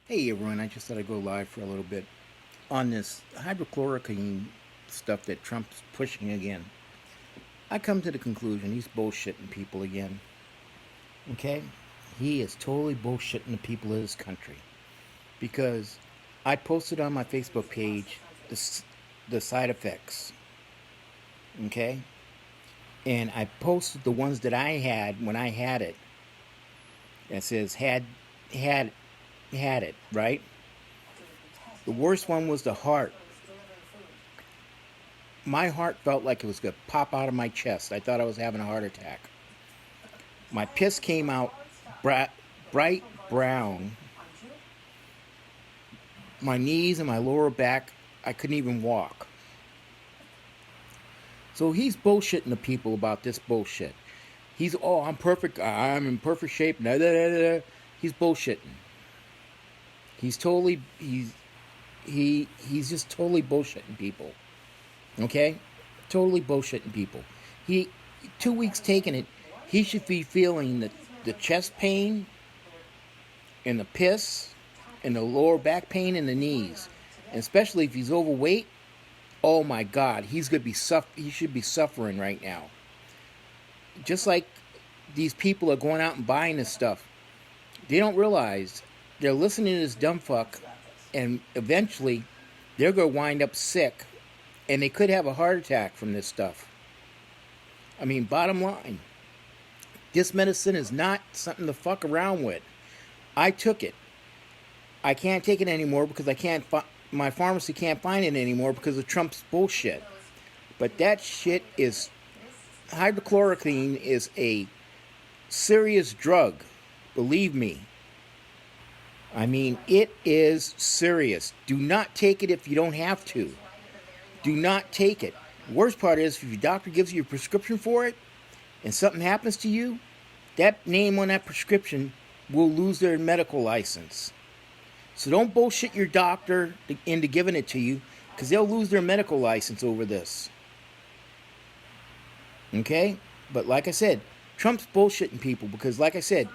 Hey everyone, I just thought I'd go live for a little bit on this hydrochloroquine stuff that Trump's pushing again. I come to the conclusion he's bullshitting people again. Okay? He is totally bullshitting the people of this country. Because I posted on my Facebook page the side effects. Okay? And I posted the ones that I had when I had it. That says had it, right? The worst one was the heart. My heart felt like it was going to pop out of my chest. I thought I was having a heart attack. My piss came out bright brown. My knees and my lower back, I couldn't even walk. So he's bullshitting the people about this bullshit. I'm perfect. I'm in perfect shape. He's bullshitting. He's totally, he's just totally bullshitting people. Okay? Totally bullshitting people. 2 weeks taking it, he should be feeling the chest pain and the piss and the lower back pain and the knees. And especially if he's overweight, oh my God, he should be suffering right now. Just like these people are going out and buying this stuff. They don't realize they're listening to this dumb fuck, and eventually they're going to wind up sick, and they could have a heart attack from this stuff. I mean, bottom line, this medicine is not something to fuck around with. I took it. I can't take it anymore because my pharmacy can't find it anymore because of Trump's bullshit. But that shit is, hydrochloroquine is a serious drug. Believe me. I mean, it is serious. Do not take it if you don't have to. Do not take it. The worst part is, if your doctor gives you a prescription for it and something happens to you, that name on that prescription will lose their medical license. So don't bullshit your doctor into giving it to you, because they'll lose their medical license over this. Okay? But like I said, Trump's bullshitting people because, like I said,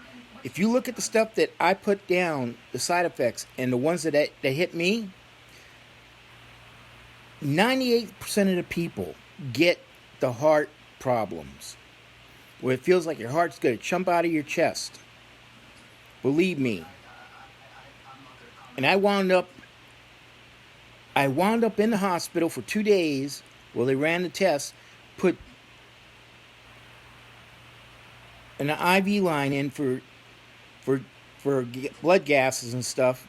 if you look at the stuff that I put down, the side effects, and the ones that hit me, 98% of the people get the heart problems, where it feels like your heart's going to jump out of your chest. Believe me. And I wound up in the hospital for 2 days while they ran the tests, put an IV line in for blood gases and stuff.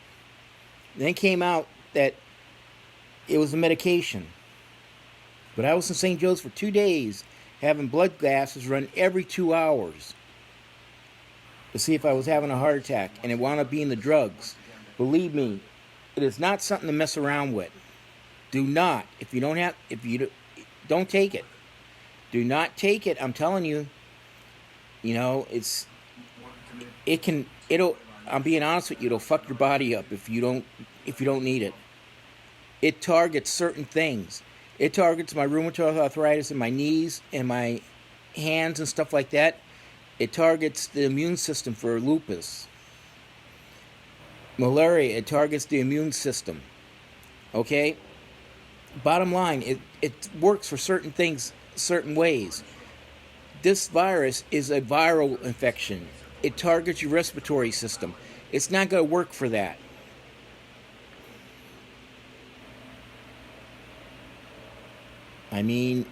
Then it came out that it was a medication. But I was in St. Joe's for 2 days having blood gases run every 2 hours to see if I was having a heart attack, and it wound up being the drugs. Believe me, it is not something to mess around with. Do not. If you don't take it. Do not take it. I'm telling you. You know, I'm being honest with you, it'll fuck your body up if you don't need it. It targets certain things. It targets my rheumatoid arthritis in my knees and my hands and stuff like that. It targets the immune system for lupus. Malaria, it targets the immune system. Okay? Bottom line, it works for certain things, certain ways. This virus is a viral infection. It targets your respiratory system. It's not going to work for that. I mean,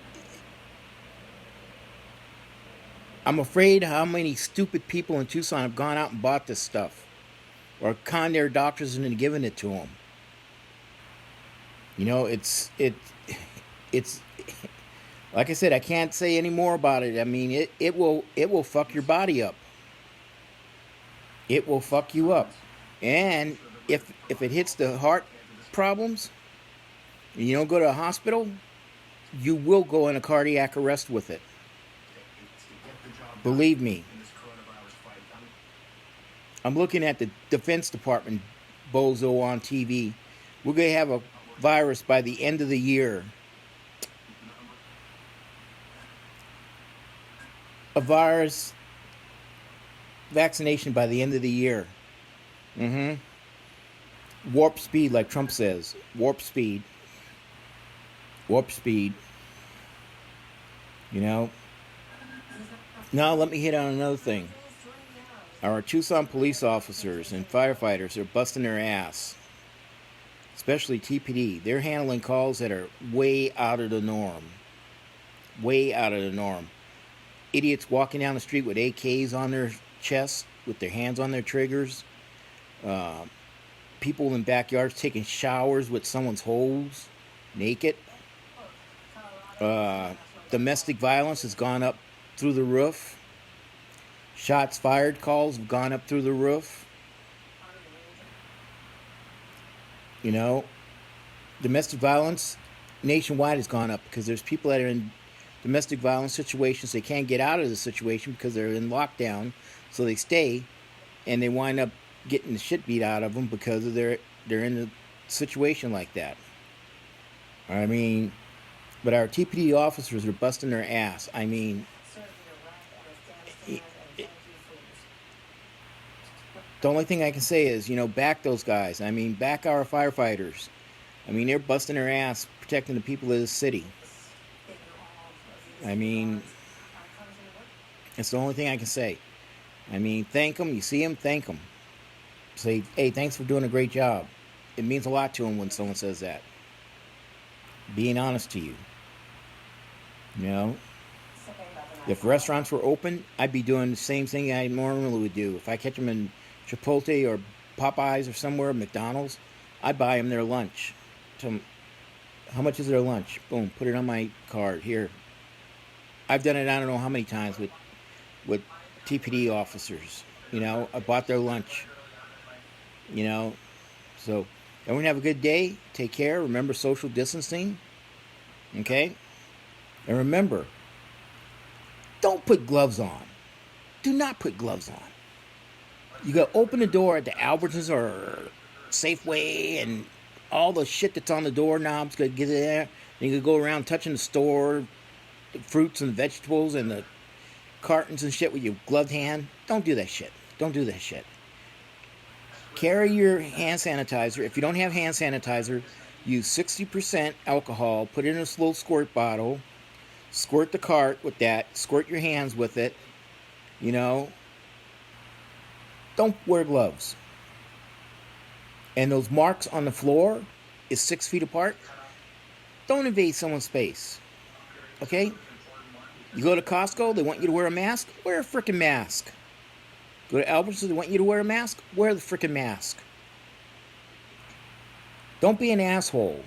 I'm afraid how many stupid people in Tucson have gone out and bought this stuff, or conned their doctors into giving it to them. You know, it's like I said, I can't say any more about it. I mean, it will fuck your body up. It will fuck you up. And if it hits the heart problems, and you don't go to a hospital, you will go in a cardiac arrest with it. Believe me. I'm looking at the Defense Department bozo on TV. We're going to have a virus by the end of the year. A virus vaccination by the end of the year. Warp speed, like Trump says. Warp speed. Warp speed. You know? Now let me hit on another thing. Our Tucson police officers and firefighters are busting their ass. Especially TPD. They're handling calls that are way out of the norm. Way out of the norm. Idiots walking down the street with AKs on their chests, with their hands on their triggers. People in backyards taking showers with someone's hose, naked. Domestic violence has gone up through the roof. Shots fired calls have gone up through the roof. You know, domestic violence nationwide has gone up because there's people that are in domestic violence situations. They can't get out of the situation because they're in lockdown, so they stay, and they wind up getting the shit beat out of them because of they're in a situation like that. I mean, but our TPD officers are busting their ass. I mean, the only thing I can say is, back those guys. I mean, back our firefighters. I mean, they're busting their ass protecting the people of this city. I mean, it's the only thing I can say. I mean, thank them. You see them, thank them. Say, hey, thanks for doing a great job. It means a lot to them when someone says that. Being honest to you. If restaurants were open, I'd be doing the same thing I normally would do. If I catch them in Chipotle or Popeyes or somewhere, McDonald's, I'd buy them their lunch. How much is their lunch? Boom, put it on my card. Here. I've done it I don't know how many times with TPD officers. I bought their lunch. So everyone have a good day. Take care. Remember social distancing. Okay? And remember, don't put gloves on. Do not put gloves on. You gotta open the door at the Albertsons or Safeway and all the shit that's on the doorknobs gotta get there. And you could go around touching the store, the fruits and the vegetables and the cartons and shit with your gloved hand. Don't do that shit. Don't do that shit. Carry your hand sanitizer. If you don't have hand sanitizer, use 60% alcohol. Put it in a slow squirt bottle. Squirt the cart with that. Squirt your hands with it. Don't wear gloves. And those marks on the floor is 6 feet apart. Don't invade someone's space. Okay? You go to Costco, they want you to wear a mask. Wear a freaking mask. Go to Albertsons, they want you to wear a mask. Wear the freaking mask. Don't be an asshole.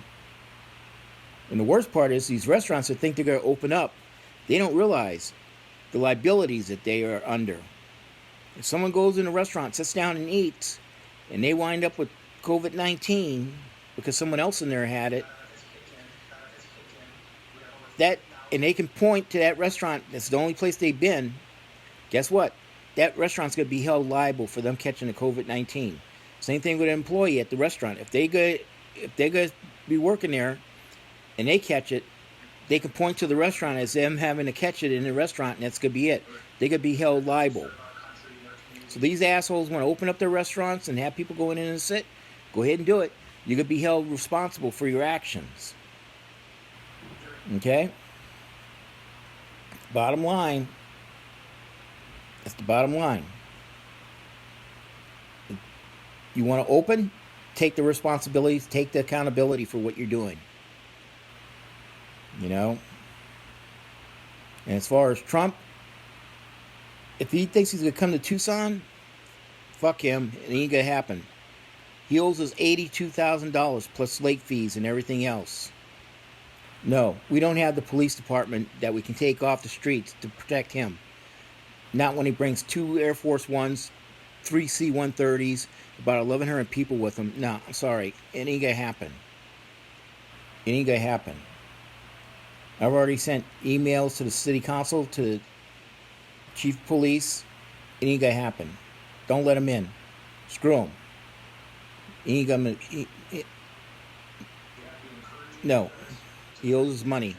And the worst part is these restaurants that think they're going to open up, they don't realize the liabilities that they are under. If someone goes in a restaurant, sits down and eats, and they wind up with COVID-19 because someone else in there had it, and they can point to that restaurant, that's the only place they've been, guess what? That restaurant's going to be held liable for them catching the COVID-19. Same thing with an employee at the restaurant. If they're going to be working there and they catch it, they can point to the restaurant as them having to catch it in the restaurant, and that's going to be it. They're going to be held liable. So these assholes want to open up their restaurants and have people going in and sit. Go ahead and do it. You're going to be held responsible for your actions. Okay? Bottom line. That's the bottom line. You want to open? Take the responsibility, take the accountability for what you're doing. And as far as Trump, if he thinks he's going to come to Tucson, fuck him. It ain't going to happen. He owes us $82,000 plus late fees and everything else. No, we don't have the police department that we can take off the streets to protect him. Not when he brings 2 Air Force Ones, 3 C-130s, about 1,100 people with him. No, I'm sorry. It ain't going to happen. It ain't going to happen. I've already sent emails to the city council, to the chief of police. It ain't going to happen. Don't let him in. Screw him. He ain't going to... No. He owes us money.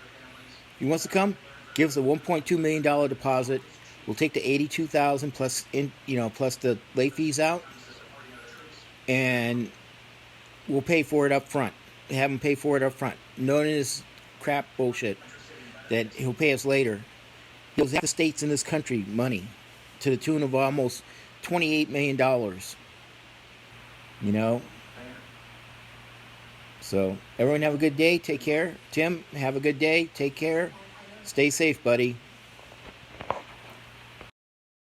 If he wants to come, give us a $1.2 million deposit. We'll take the $82,000 plus plus the late fees out, and we'll pay for it up front. Have him pay for it up front. None of this crap bullshit that he'll pay us later. He'll have the states in this country money to the tune of almost $28 million. You know? So, everyone have a good day. Take care. Tim, have a good day. Take care. Stay safe, buddy.